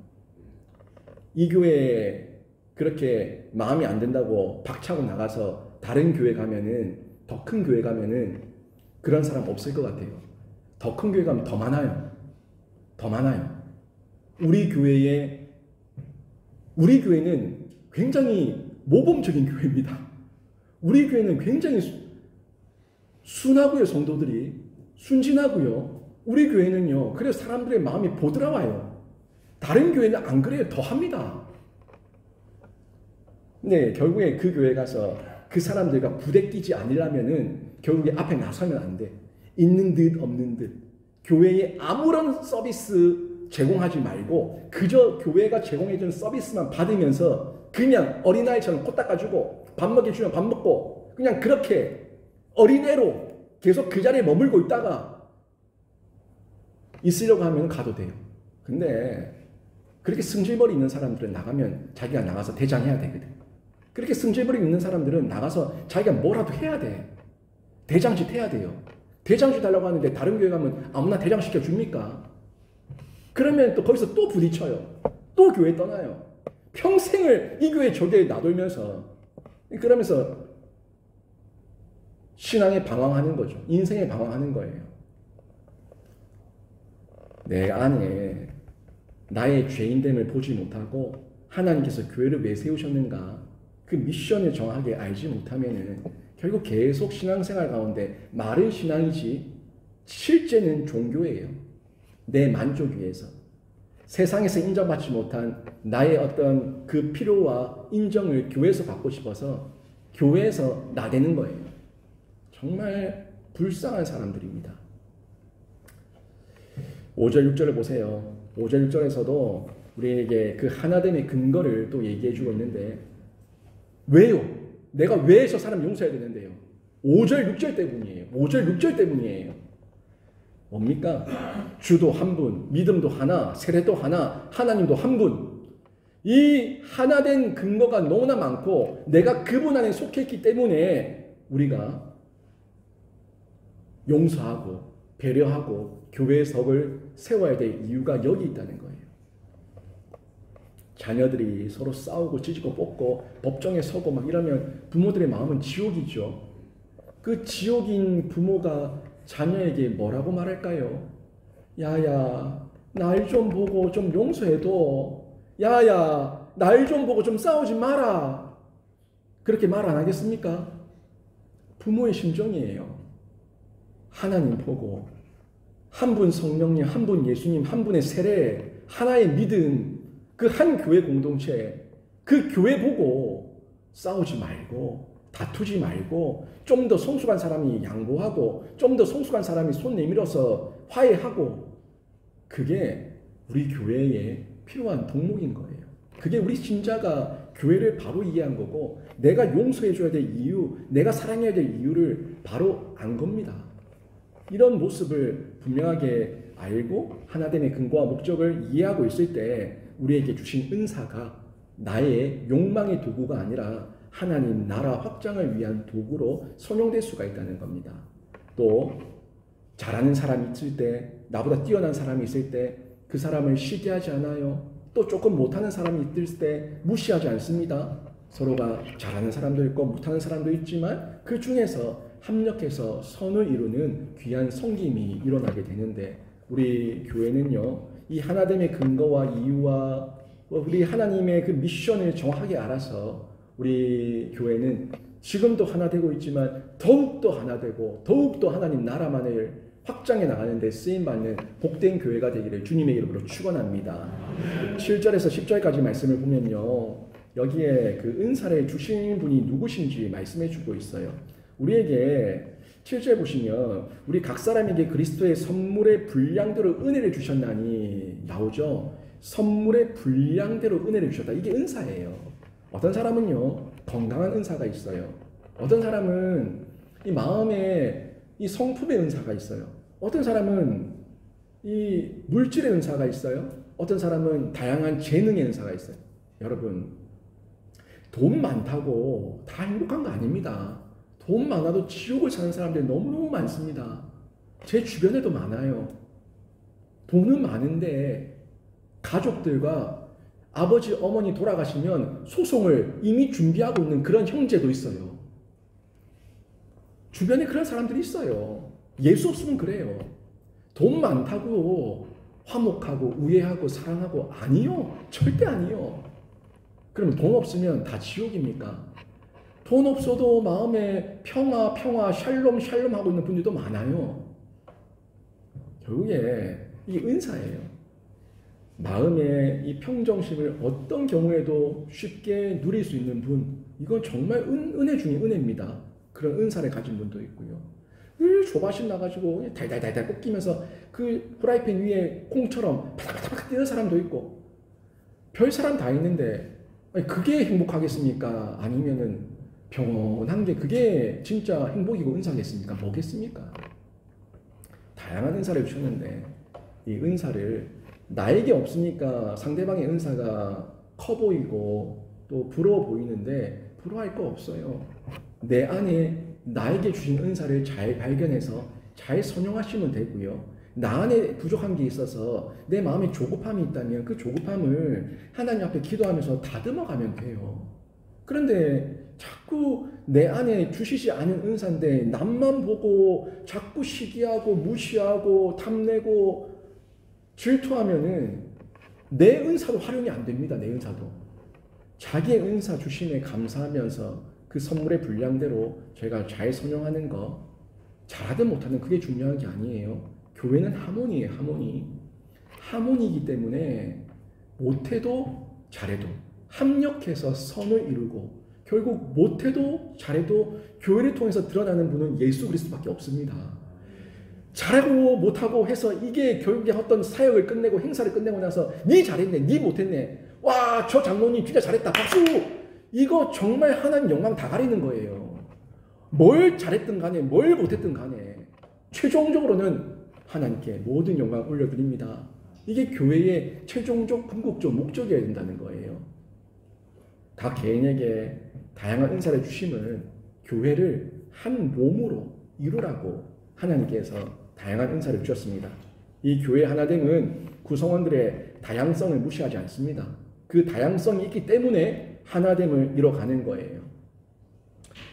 이 교회에 그렇게 마음이 안 된다고 박차고 나가서 다른 교회 가면은, 더 큰 교회 가면은 그런 사람 없을 것 같아요. 더 큰 교회 가면 더 많아요. 더 많아요. 우리 교회는 굉장히 모범적인 교회입니다. 우리 교회는 굉장히 순하고요, 성도들이. 순진하고요. 우리 교회는요, 그래서 사람들의 마음이 보드라와요. 다른 교회는 안 그래요. 더 합니다. 근데 결국에 그 교회 가서 그 사람들과 부대끼지 않으려면은 결국에 앞에 나서면 안 돼. 있는 듯 없는 듯. 교회에 아무런 서비스 제공하지 말고 그저 교회가 제공해준 서비스만 받으면서 그냥 어린아이처럼 코 닦아주고 밥 먹여주면 밥 먹고 그냥 그렇게 어린애로 계속 그 자리에 머물고 있다가 있으려고 하면 가도 돼요. 근데 그렇게 승질벌이 있는 사람들은 나가면 자기가 나가서 대장해야 되거든. 그렇게 승질벌이 있는 사람들은 나가서 자기가 뭐라도 해야 돼. 대장짓 해야 돼요. 대장짓 하려고 하는데 다른 교회 가면 아무나 대장시켜 줍니까? 그러면 또 거기서 또 부딪혀요. 또 교회 떠나요. 평생을 이 교회 저 교회 놔돌면서 그러면서 신앙에 방황하는 거죠. 인생에 방황하는 거예요. 내 안에 나의 죄인됨을 보지 못하고 하나님께서 교회를 왜 세우셨는가 그 미션을 정확하게 알지 못하면은 결국 계속 신앙생활 가운데 말은 신앙이지 실제는 종교예요. 내 만족 위해서 세상에서 인정받지 못한 나의 어떤 그 필요와 인정을 교회에서 받고 싶어서 교회에서 나대는 거예요. 정말 불쌍한 사람들입니다. 5절 6절을 보세요. 5절 6절에서도 우리에게 그 하나됨의 근거를 또 얘기해 주고 있는데 왜요? 내가 왜 저 사람 용서해야 되는데요? 5절 6절 때문이에요. 5절 6절 때문이에요. 뭡니까? 주도 한 분, 믿음도 하나, 세례도 하나, 하나님도 한 분. 이 하나된 근거가 너무나 많고 내가 그분 안에 속해 있기 때문에 우리가 용서하고 배려하고 교회의 덕을 세워야 될 이유가 여기 있다는 거예요. 자녀들이 서로 싸우고 찢고 뽑고 법정에 서고 막 이러면 부모들의 마음은 지옥이죠. 그 지옥인 부모가 자녀에게 뭐라고 말할까요? 야야, 날 좀 보고 좀 용서해도. 야야, 날 좀 보고 좀 싸우지 마라. 그렇게 말 안 하겠습니까? 부모의 심정이에요. 하나님 보고 한 분 성령님, 한 분 예수님, 한 분의 세례, 하나의 믿음, 그 한 교회 공동체, 그 교회 보고 싸우지 말고 다투지 말고 좀 더 성숙한 사람이 양보하고 좀 더 성숙한 사람이 손 내밀어서 화해하고 그게 우리 교회에 필요한 덕목인 거예요. 그게 우리 신자가 교회를 바로 이해한 거고 내가 용서해줘야 될 이유, 내가 사랑해야 될 이유를 바로 안 겁니다. 이런 모습을 분명하게 알고 하나됨의 근거와 목적을 이해하고 있을 때 우리에게 주신 은사가 나의 욕망의 도구가 아니라 하나님 나라 확장을 위한 도구로 선용될 수가 있다는 겁니다. 또 잘하는 사람이 있을 때 나보다 뛰어난 사람이 있을 때 그 사람을 시기하지 않아요. 또 조금 못하는 사람이 있을 때 무시하지 않습니다. 서로가 잘하는 사람도 있고 못하는 사람도 있지만 그 중에서 합력해서 선을 이루는 귀한 섬김이 일어나게 되는데 우리 교회는요. 이 하나됨의 근거와 이유와 우리 하나님의 그 미션을 정확하게 알아서 우리 교회는 지금도 하나 되고 있지만 더욱더 하나 되고 더욱더 하나님 나라만을 확장해 나가는 데 쓰임받는 복된 교회가 되기를 주님의 이름으로 축원합니다. 7절에서 10절까지 말씀을 보면요. 여기에 그 은사를 주신 분이 누구신지 말씀해 주고 있어요. 우리에게 7절 보시면 우리 각 사람에게 그리스도의 선물의 분량대로 은혜를 주셨나니 나오죠. 선물의 분량대로 은혜를 주셨다. 이게 은사예요. 어떤 사람은요. 건강한 은사가 있어요. 어떤 사람은 이 마음에 이 성품의 은사가 있어요. 어떤 사람은 이 물질의 은사가 있어요. 어떤 사람은 다양한 재능의 은사가 있어요. 여러분 돈 많다고 다 행복한 거 아닙니다. 돈 많아도 지옥을 사는 사람들이 너무너무 많습니다. 제 주변에도 많아요. 돈은 많은데 가족들과 아버지, 어머니 돌아가시면 소송을 이미 준비하고 있는 그런 형제도 있어요. 주변에 그런 사람들이 있어요. 예수 없으면 그래요. 돈 많다고 화목하고 우애하고 사랑하고 아니요. 절대 아니요. 그럼 돈 없으면 다 지옥입니까? 돈 없어도 마음에 평화, 샬롬 하고 있는 분들도 많아요. 결국에 이 은사예요. 마음의 이 평정심을 어떤 경우에도 쉽게 누릴 수 있는 분, 이건 정말 은혜 중에 은혜입니다. 그런 은사를 가진 분도 있고요. 늘 조바심 나가지고 달달달달 볶이면서 그 프라이팬 위에 콩처럼 바닥바닥 뛰는 사람도 있고 별 사람 다 있는데 그게 행복하겠습니까? 아니면은 평온한 게 그게 진짜 행복이고 은사겠습니까? 뭐겠습니까? 다양한 은사를 주셨는데 이 은사를 나에게 없으니까 상대방의 은사가 커 보이고 또 부러워 보이는데 부러워할 거 없어요. 내 안에 나에게 주신 은사를 잘 발견해서 잘 선용하시면 되고요. 나 안에 부족한 게 있어서 내 마음에 조급함이 있다면 그 조급함을 하나님 앞에 기도하면서 다듬어 가면 돼요. 그런데 자꾸 내 안에 주시지 않은 은사인데 남만 보고 자꾸 시기하고 무시하고 탐내고 질투하면은 내 은사도 활용이 안 됩니다. 내 은사도. 자기의 은사 주심에 감사하면서 그 선물의 분량대로 저희가 잘 선용하는 거, 잘하든 못하든 그게 중요한 게 아니에요. 교회는 하모니예요. 하모니. 하모니이기 때문에 못해도 잘해도 합력해서 선을 이루고 결국 못해도 잘해도 교회를 통해서 드러나는 분은 예수 그리스도밖에 없습니다. 잘하고 못하고 해서 이게 결국에 어떤 사역을 끝내고 행사를 끝내고 나서 니 잘했네, 니 못했네, 와 저 장로님 진짜 잘했다, 박수! 이거 정말 하나님 영광 다 가리는 거예요. 뭘 잘했든 간에 뭘 못했든 간에 최종적으로는 하나님께 모든 영광 올려드립니다. 이게 교회의 최종적 궁극적 목적이어야 된다는 거예요. 각 개인에게 다양한 은사를 주심은 교회를 한 몸으로 이루라고 하나님께서 다양한 은사를 주셨습니다. 이 교회 하나됨은 구성원들의 다양성을 무시하지 않습니다. 그 다양성이 있기 때문에 하나됨을 이뤄가는 거예요.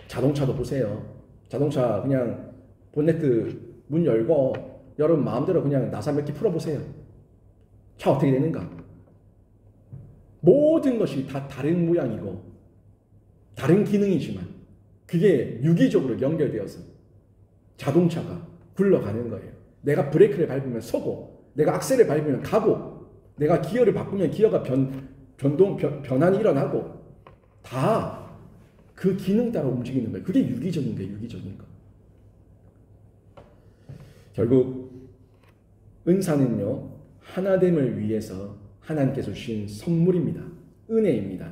자동차도 보세요. 자동차 그냥 본네트 문 열고 여러분 마음대로 그냥 나사 몇 개 풀어보세요. 차 어떻게 되는가? 모든 것이 다 다른 모양이고 다른 기능이지만 그게 유기적으로 연결되어서 자동차가 굴러가는 거예요. 내가 브레이크를 밟으면 서고 내가 악셀을 밟으면 가고 내가 기어를 바꾸면 기어가 변환이 일어나고 다 그 기능 따라 움직이는 거예요. 그게 유기적인 거예요. 유기적인 거. 결국 은사는요, 하나됨을 위해서 하나님께서 주신 선물입니다. 은혜입니다.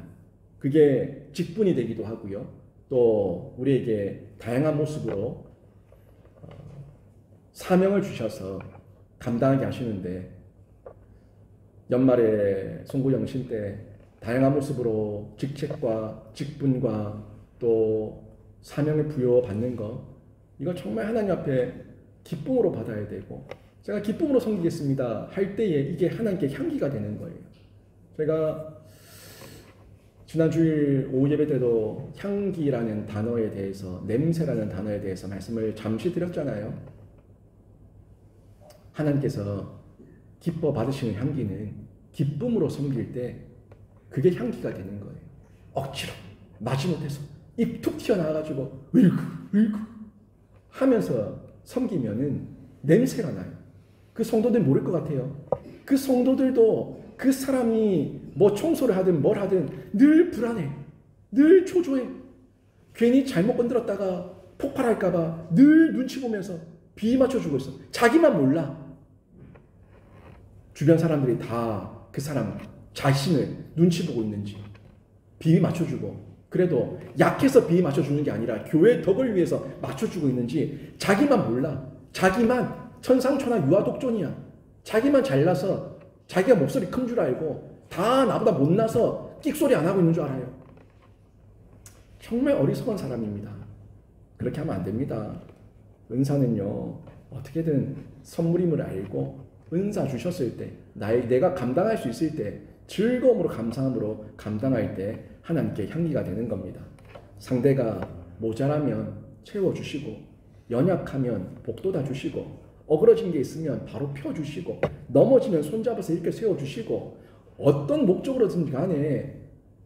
그게 직분이 되기도 하고요. 또 우리에게 다양한 모습으로 사명을 주셔서 감당하게 하시는데 연말에 송구영신 때 다양한 모습으로 직책과 직분과 또 사명을 부여받는 거, 이거 정말 하나님 앞에 기쁨으로 받아야 되고 제가 기쁨으로 섬기겠습니다 할 때에 이게 하나님께 향기가 되는 거예요. 제가 지난 주일 오후 예배 때도 향기라는 단어에 대해서, 냄새라는 단어에 대해서 말씀을 잠시 드렸잖아요. 하나님께서 기뻐 받으시는 향기는 기쁨으로 섬길 때 그게 향기가 되는 거예요. 억지로 마지못해서 입 툭 튀어나와가지고 으이구 하면서 섬기면은 냄새가 나요. 그 성도들 모를 것 같아요. 그 성도들도 그 사람이 뭐 청소를 하든 뭘 하든 늘 불안해. 늘 초조해. 괜히 잘못 건드렸다가 폭발할까봐 늘 눈치 보면서 비위 맞춰주고 있어. 자기만 몰라. 주변 사람들이 다 그 사람 자신을 눈치 보고 있는지 비위 맞춰주고, 그래도 약해서 비위 맞춰주는 게 아니라 교회의 덕을 위해서 맞춰주고 있는지 자기만 몰라. 자기만 천상천하 유아독존이야. 자기만 잘나서 자기가 목소리 큰 줄 알고 다 나보다 못나서 끽소리 안 하고 있는 줄 알아요. 정말 어리석은 사람입니다. 그렇게 하면 안 됩니다. 은사는요, 어떻게든 선물임을 알고 은사 주셨을 때, 내가 감당할 수 있을 때, 즐거움으로 감사함으로 감당할 때 하나님께 향기가 되는 겁니다. 상대가 모자라면 채워주시고, 연약하면 복돋아 주시고, 어그러진 게 있으면 바로 펴주시고, 넘어지면 손잡아서 이렇게 세워주시고, 어떤 목적으로든지 간에,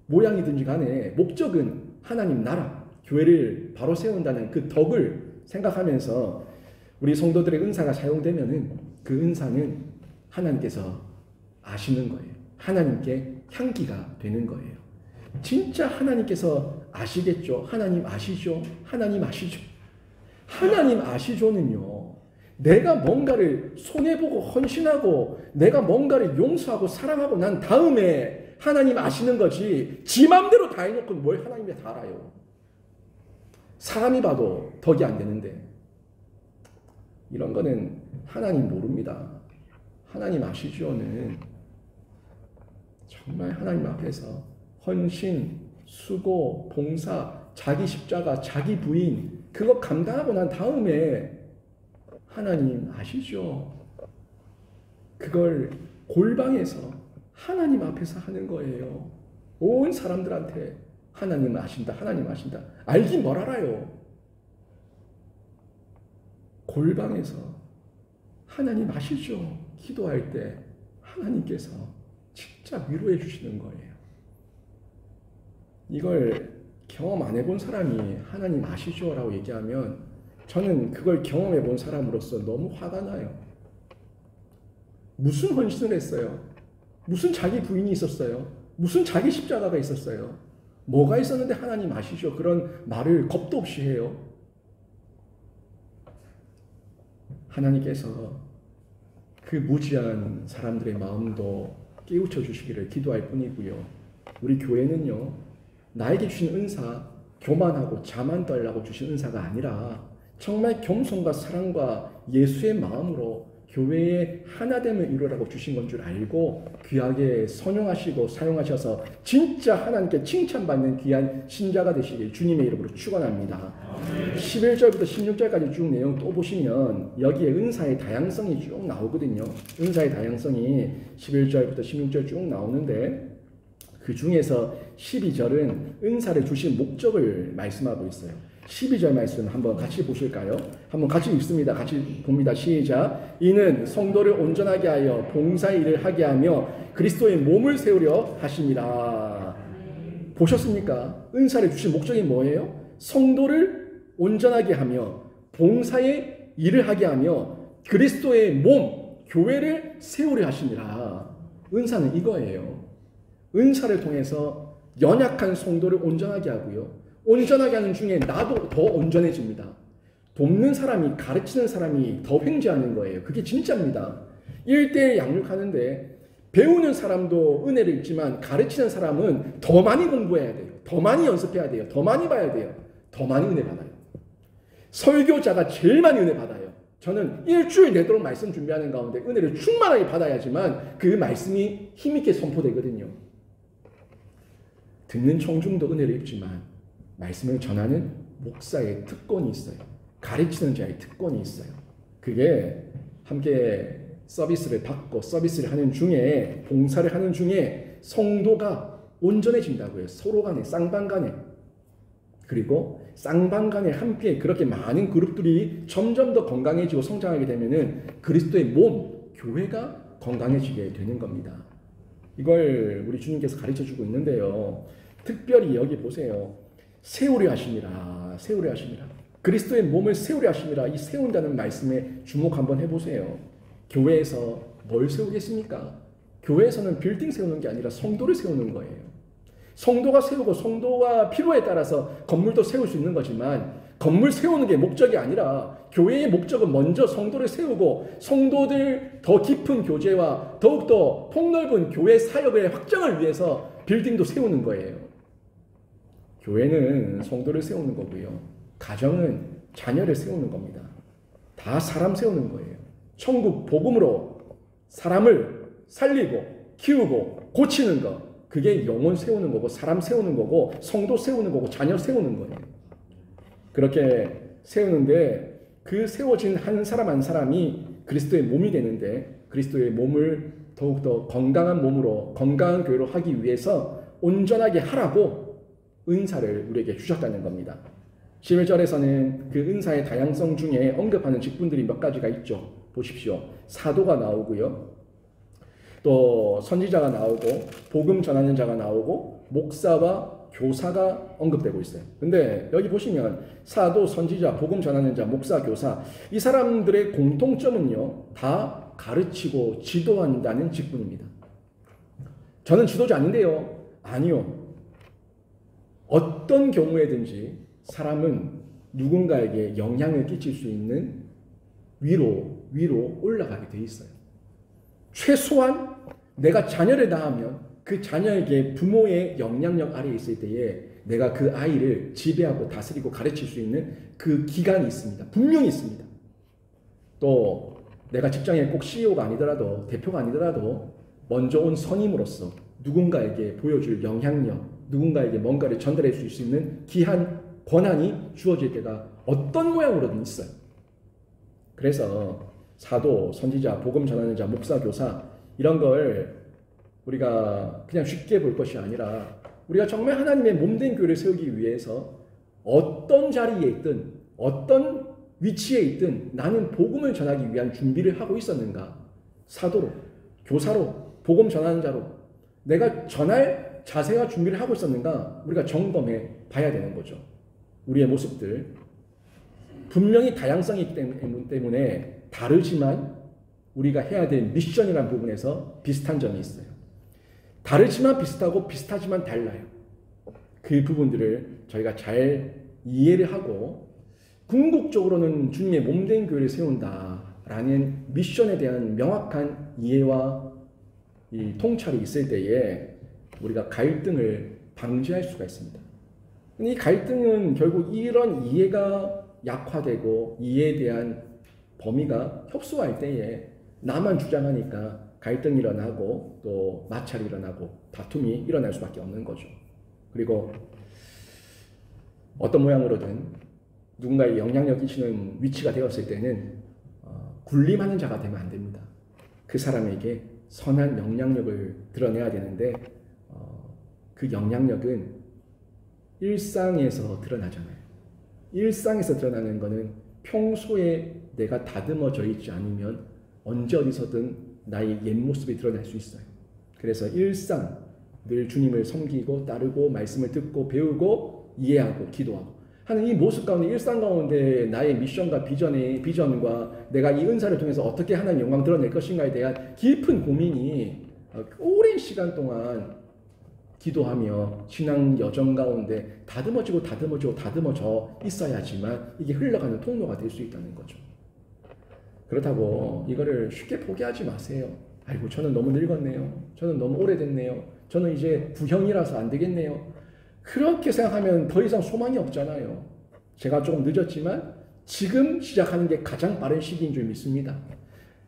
모양이든지 간에 목적은 하나님 나라, 교회를 바로 세운다는 그 덕을 생각하면서 우리 성도들의 은사가 사용되면은 그 은사는 하나님께서 아시는 거예요. 하나님께 향기가 되는 거예요. 진짜 하나님께서 아시겠죠? 하나님 아시죠? 하나님 아시죠? 하나님 아시죠는요, 내가 뭔가를 손해보고 헌신하고 내가 뭔가를 용서하고 사랑하고 난 다음에 하나님 아시는 거지, 지 맘대로 다 해놓고 뭘 하나님이 다 알아요. 사람이 봐도 덕이 안 되는데 이런 거는 하나님 모릅니다. 하나님 아시죠는 정말 하나님 앞에서 헌신, 수고, 봉사, 자기 십자가, 자기 부인, 그거 감당하고 난 다음에 하나님 아시죠? 그걸 골방에서 하나님 앞에서 하는 거예요. 온 사람들한테 하나님 아신다, 하나님 아신다. 알긴 뭘 알아요. 골방에서 하나님 아시죠? 기도할 때 하나님께서 진짜 위로해 주시는 거예요. 이걸 경험 안 해본 사람이 하나님 아시죠? 라고 얘기하면 저는 그걸 경험해 본 사람으로서 너무 화가 나요. 무슨 헌신을 했어요? 무슨 자기 부인이 있었어요? 무슨 자기 십자가가 있었어요? 뭐가 있었는데 하나님 아시죠? 그런 말을 겁도 없이 해요. 하나님께서 그 무지한 사람들의 마음도 깨우쳐 주시기를 기도할 뿐이고요. 우리 교회는요, 나에게 주신 은사, 교만하고 자만 떨라고 주신 은사가 아니라 정말 겸손과 사랑과 예수의 마음으로 교회의 하나됨을 이루라고 주신 건 줄 알고 귀하게 선용하시고 사용하셔서 진짜 하나님께 칭찬받는 귀한 신자가 되시길 주님의 이름으로 축원합니다. 11절부터 16절까지 쭉 내용 또 보시면 여기에 은사의 다양성이 쭉 나오거든요. 은사의 다양성이 11절부터 16절 쭉 나오는데 그 중에서 12절은 은사를 주신 목적을 말씀하고 있어요. 12절 말씀 한번 같이 보실까요? 한번 같이 읽습니다. 같이 봅니다. 시작. 이는 성도를 온전하게 하여 봉사의 일을 하게 하며 그리스도의 몸을 세우려 하심이라. 보셨습니까? 은사를 주신 목적이 뭐예요? 성도를 온전하게 하며 봉사의 일을 하게 하며 그리스도의 몸, 교회를 세우려 하심이라. 은사는 이거예요. 은사를 통해서 연약한 성도를 온전하게 하고요. 온전하게 하는 중에 나도 더 온전해집니다. 돕는 사람이, 가르치는 사람이 더 횡재하는 거예요. 그게 진짜입니다. 1:1 양육하는데 배우는 사람도 은혜를 입지만 가르치는 사람은 더 많이 공부해야 돼요. 더 많이 연습해야 돼요. 더 많이 봐야 돼요. 더 많이 은혜 받아요. 설교자가 제일 많이 은혜 받아요. 저는 일주일 내도록 말씀 준비하는 가운데 은혜를 충만하게 받아야지만 그 말씀이 힘있게 선포되거든요. 듣는 청중도 은혜를 입지만 말씀을 전하는 목사의 특권이 있어요. 가르치는 자의 특권이 있어요. 그게 함께 서비스를 받고 서비스를 하는 중에, 봉사를 하는 중에 성도가 온전해진다고요. 서로 간에, 쌍방 간에. 그리고 쌍방 간에 함께 그렇게 많은 그룹들이 점점 더 건강해지고 성장하게 되면은 그리스도의 몸, 교회가 건강해지게 되는 겁니다. 이걸 우리 주님께서 가르쳐 주고 있는데요. 특별히 여기 보세요. 세우려 하심이라, 세우려 하심이라. 그리스도의 몸을 세우려 하심이라. 이 세운다는 말씀에 주목 한번 해보세요. 교회에서 뭘 세우겠습니까? 교회에서는 빌딩 세우는 게 아니라 성도를 세우는 거예요. 성도가 세우고 성도가 필요에 따라서 건물도 세울 수 있는 거지만 건물 세우는 게 목적이 아니라 교회의 목적은 먼저 성도를 세우고 성도들 더 깊은 교제와 더욱더 폭넓은 교회 사역의 확장을 위해서 빌딩도 세우는 거예요. 교회는 성도를 세우는 거고요. 가정은 자녀를 세우는 겁니다. 다 사람 세우는 거예요. 천국 복음으로 사람을 살리고 키우고 고치는 것. 그게 영혼 세우는 거고 사람 세우는 거고 성도 세우는 거고 자녀 세우는 거예요. 그렇게 세우는데 그 세워진 한 사람 한 사람이 그리스도의 몸이 되는데 그리스도의 몸을 더욱더 건강한 몸으로 건강한 교회로 하기 위해서 온전하게 하라고 은사를 우리에게 주셨다는 겁니다. 11절에서는 그 은사의 다양성 중에 언급하는 직분들이 몇 가지가 있죠. 보십시오. 사도가 나오고요. 또 선지자가 나오고 복음 전하는 자가 나오고 목사와 교사가 언급되고 있어요. 근데 여기 보시면 사도, 선지자, 복음 전하는 자, 목사, 교사 이 사람들의 공통점은요. 다 가르치고 지도한다는 직분입니다. 저는 지도자 아닌데요. 아니요. 어떤 경우에든지 사람은 누군가에게 영향을 끼칠 수 있는 위로 올라가게 돼 있어요. 최소한 내가 자녀를 낳으면 그 자녀에게 부모의 영향력 아래에 있을 때에 내가 그 아이를 지배하고 다스리고 가르칠 수 있는 그 기간이 있습니다. 분명히 있습니다. 또 내가 직장에 꼭 CEO가 아니더라도 대표가 아니더라도 먼저 온 선임으로서 누군가에게 보여줄 영향력, 누군가에게 뭔가를 전달할 수 있는 귀한 권한이 주어질 때가 어떤 모양으로든 있어요. 그래서 사도, 선지자, 복음 전하는 자, 목사, 교사 이런 걸 우리가 그냥 쉽게 볼 것이 아니라 우리가 정말 하나님의 몸된 교회를 세우기 위해서 어떤 자리에 있든 어떤 위치에 있든 나는 복음을 전하기 위한 준비를 하고 있었는가? 사도로, 교사로, 복음 전하는 자로 내가 전할 자세와 준비를 하고 있었는가? 우리가 점검해 봐야 되는 거죠. 우리의 모습들. 분명히 다양성이 있기 때문에 다르지만 우리가 해야 될 미션이라는 부분에서 비슷한 점이 있어요. 다르지만 비슷하고 비슷하지만 달라요. 그 부분들을 저희가 잘 이해를 하고 궁극적으로는 주님의 몸된 교회를 세운다라는 미션에 대한 명확한 이해와 이 통찰이 있을 때에 우리가 갈등을 방지할 수가 있습니다. 이 갈등은 결국 이런 이해가 약화되고 이해에 대한 범위가 협소할 때에 나만 주장하니까 갈등이 일어나고 또 마찰이 일어나고 다툼이 일어날 수밖에 없는 거죠. 그리고 어떤 모양으로든 누군가의 영향력 있는 위치가 되었을 때는 군림하는 자가 되면 안 됩니다. 그 사람에게 선한 영향력을 드러내야 되는데 그 영향력은 일상에서 드러나잖아요. 일상에서 드러나는 것은 평소에 내가 다듬어져 있지 않으면 언제 어디서든 나의 옛 모습이 드러날 수 있어요. 그래서 일상 늘 주님을 섬기고 따르고 말씀을 듣고 배우고 이해하고 기도하고 하는 이 모습 가운데 일상 가운데 나의 미션과 비전과 내가 이 은사를 통해서 어떻게 하나님 영광 드러낼 것인가에 대한 깊은 고민이 오랜 시간 동안 기도하며 신앙 여정 가운데 다듬어져 있어야지만 이게 흘러가는 통로가 될 수 있다는 거죠. 그렇다고 이거를 쉽게 포기하지 마세요. 아이고 저는 너무 늙었네요. 저는 너무 오래됐네요. 저는 이제 구형이라서 안 되겠네요. 그렇게 생각하면 더 이상 소망이 없잖아요. 제가 조금 늦었지만 지금 시작하는 게 가장 빠른 시기인 줄 믿습니다.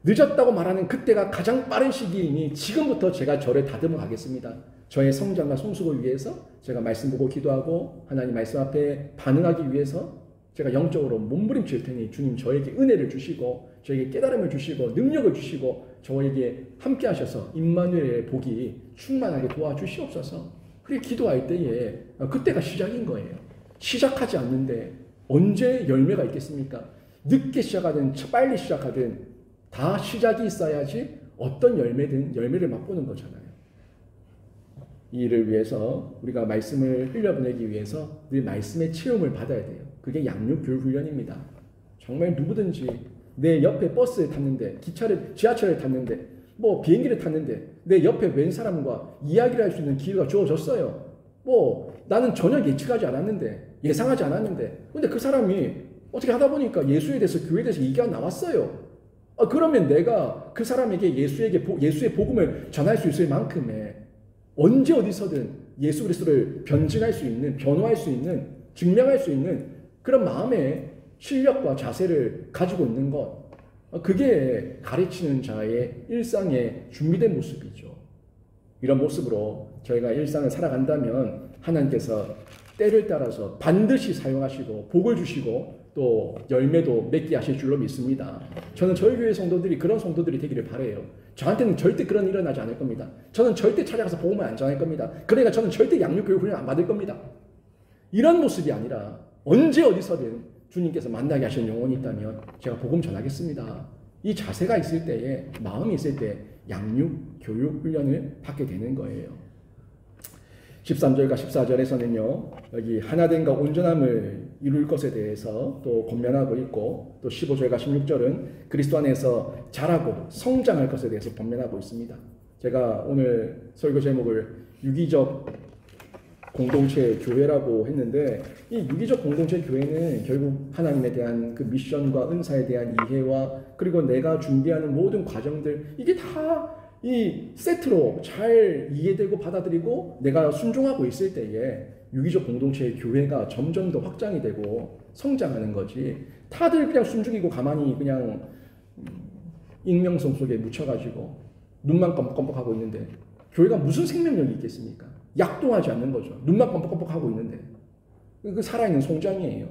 늦었다고 말하는 그때가 가장 빠른 시기이니 지금부터 제가 저를 다듬어 가겠습니다. 저의 성장과 성숙을 위해서 제가 말씀 보고 기도하고 하나님 말씀 앞에 반응하기 위해서 제가 영적으로 몸부림칠 테니 주님 저에게 은혜를 주시고 저에게 깨달음을 주시고 능력을 주시고 저에게 함께 하셔서 임마누엘의 복이 충만하게 도와주시옵소서. 그렇게 기도할 때에 그때가 시작인 거예요. 시작하지 않는데 언제 열매가 있겠습니까? 늦게 시작하든 빨리 시작하든 다 시작이 있어야지 어떤 열매를 맛보는 거잖아요. 이 일을 위해서 우리가 말씀을 흘려보내기 위해서 늘 말씀의 체험을 받아야 돼요. 그게 양육교육 훈련입니다. 정말 누구든지 내 옆에 버스를 탔는데 지하철을 탔는데 뭐 비행기를 탔는데 내 옆에 웬 사람과 이야기를 할 수 있는 기회가 주어졌어요. 나는 전혀 예측하지 않았는데 예상하지 않았는데 근데 그 사람이 어떻게 하다 보니까 예수에 대해서 교회에 대해서 얘기가 나왔어요. 그러면 내가 그 사람에게 예수의 복음을 전할 수 있을 만큼의 언제 어디서든 예수 그리스도를 변증할 수 있는 변화할 수 있는 증명할 수 있는 그런 마음의 실력과 자세를 가지고 있는 것 그게 가르치는 자의 일상에 준비된 모습이죠. 이런 모습으로 저희가 일상을 살아간다면 하나님께서 때를 따라서 반드시 사용하시고 복을 주시고 또 열매도 맺게 하실 줄로 믿습니다. 저는 저희 교회 성도들이 그런 성도들이 되기를 바라요. 저한테는 절대 그런 일이 일어나지 않을 겁니다. 저는 절대 찾아가서 복음을 안 전할 겁니다. 그러니까 저는 절대 양육교육 훈련 안 받을 겁니다. 이런 모습이 아니라 언제 어디서든 주님께서 만나게 하시는 영혼이 있다면 제가 복음 전하겠습니다. 이 자세가 있을 때에 마음이 있을 때 양육, 교육, 훈련을 받게 되는 거예요. 13절과 14절에서는요. 여기 하나됨과 온전함을 이룰 것에 대해서 또 권면하고 있고 또 15절과 16절은 그리스도 안에서 자라고 성장할 것에 대해서 권면하고 있습니다. 제가 오늘 설교 제목을 유기적 공동체 교회라고 했는데 이 유기적 공동체 교회는 결국 하나님에 대한 그 미션과 은사에 대한 이해와 그리고 내가 준비하는 모든 과정들 이게 다 이 세트로 잘 이해되고 받아들이고 내가 순종하고 있을 때에 유기적 공동체의 교회가 점점 더 확장이 되고 성장하는 거지 다들 그냥 순종이고 가만히 그냥 익명성 속에 묻혀가지고 눈만 껌뻑껌뻑하고 있는데 교회가 무슨 생명력이 있겠습니까? 약동하지 않는 거죠. 눈만 껌뻑껌뻑하고 있는데 그 살아있는 송장이에요.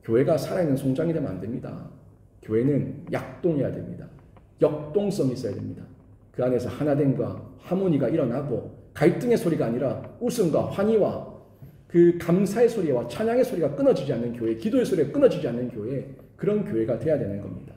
교회가 살아있는 송장이 되면 안 됩니다. 교회는 약동해야 됩니다. 역동성이 있어야 됩니다. 그 안에서 하나됨과 하모니가 일어나고 갈등의 소리가 아니라 웃음과 환희와 그 감사의 소리와 찬양의 소리가 끊어지지 않는 교회, 기도의 소리가 끊어지지 않는 교회, 그런 교회가 돼야 되는 겁니다.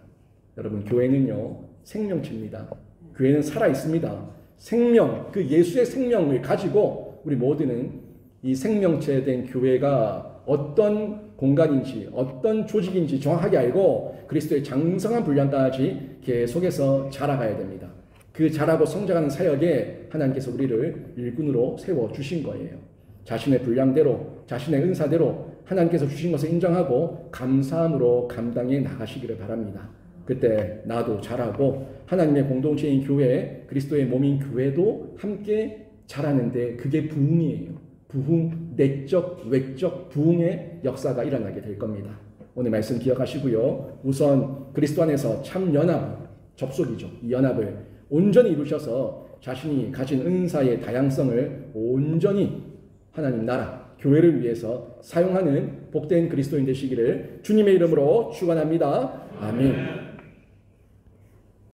여러분, 교회는요 생명체입니다. 교회는 살아있습니다. 생명, 그 예수의 생명을 가지고 우리 모두는 이 생명체 된 교회가 어떤 공간인지 어떤 조직인지 정확하게 알고 그리스도의 장성한 분량까지 계속해서 자라가야 됩니다. 그 자라고 성장하는 사역에 하나님께서 우리를 일꾼으로 세워주신 거예요. 자신의 분량대로 자신의 은사대로 하나님께서 주신 것을 인정하고 감사함으로 감당해 나가시기를 바랍니다. 그때 나도 자라고 하나님의 공동체인 교회, 그리스도의 몸인 교회도 함께 자라는데 그게 부흥이에요. 부흥, 내적, 외적 부흥의 역사가 일어나게 될 겁니다. 오늘 말씀 기억하시고요. 우선 그리스도 안에서 참 연합, 접속이죠. 이 연합을 온전히 이루셔서 자신이 가진 은사의 다양성을 온전히 하나님 나라, 교회를 위해서 사용하는 복된 그리스도인 되시기를 주님의 이름으로 축원합니다. 아멘.